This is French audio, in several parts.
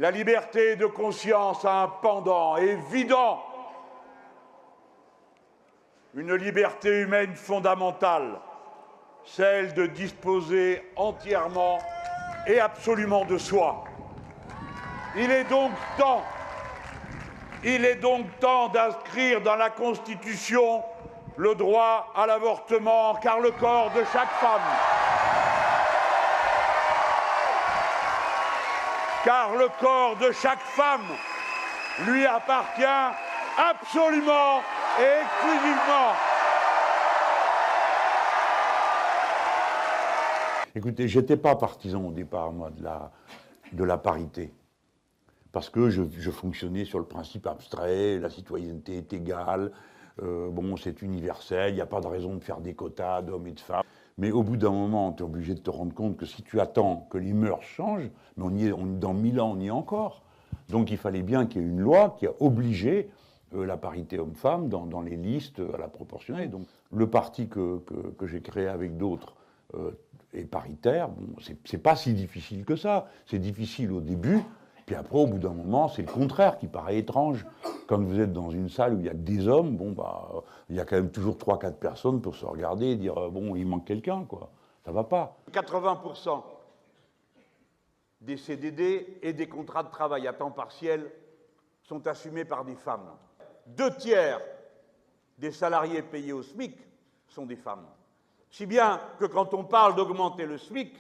La liberté de conscience a un pendant évident, une liberté humaine fondamentale, celle de disposer entièrement et absolument de soi. Il est donc temps d'inscrire dans la Constitution le droit à l'avortement, car le corps de chaque femme, lui appartient absolument et exclusivement. Écoutez, j'étais pas partisan au départ, moi, de la parité. Parce que je fonctionnais sur le principe abstrait, la citoyenneté est égale, bon, c'est universel, il n'y a pas de raison de faire des quotas d'hommes et de femmes. Mais au bout d'un moment, tu es obligé de te rendre compte que si tu attends que les mœurs changent, mais dans 1000 ans, on y est encore. Donc il fallait bien qu'il y ait une loi qui a obligé la parité homme-femme dans les listes à la proportionnelle. Donc le parti que j'ai créé avec d'autres est paritaire. Bon, c'est pas si difficile que ça. C'est difficile au début. Puis après, au bout d'un moment, c'est le contraire qui paraît étrange. Quand vous êtes dans une salle où il n'y a que des hommes, bon, bah, il y a quand même toujours 3-4 personnes pour se regarder et dire bon, il manque quelqu'un, quoi. Ça va pas. 80% des CDD et des contrats de travail à temps partiel sont assumés par des femmes. 2/3 des salariés payés au SMIC sont des femmes. Si bien que quand on parle d'augmenter le SMIC,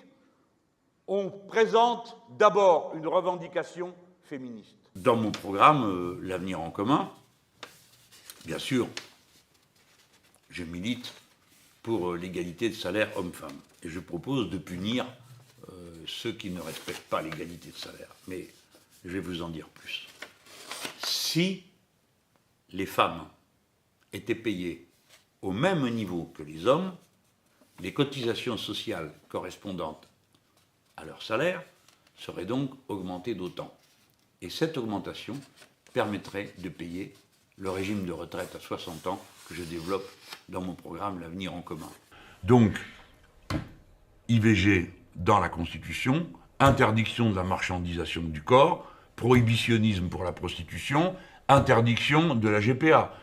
on présente d'abord une revendication féministe. Dans mon programme, l'avenir en commun, bien sûr, je milite pour l'égalité de salaire homme-femme. Et je propose de punir ceux qui ne respectent pas l'égalité de salaire. Mais je vais vous en dire plus. Si les femmes étaient payées au même niveau que les hommes, les cotisations sociales correspondantes à leur salaire seraient donc augmentées d'autant. Et cette augmentation permettrait de payer le régime de retraite à 60 ans que je développe dans mon programme L'Avenir en commun. Donc, IVG dans la Constitution, interdiction de la marchandisation du corps, prohibitionnisme pour la prostitution, interdiction de la GPA.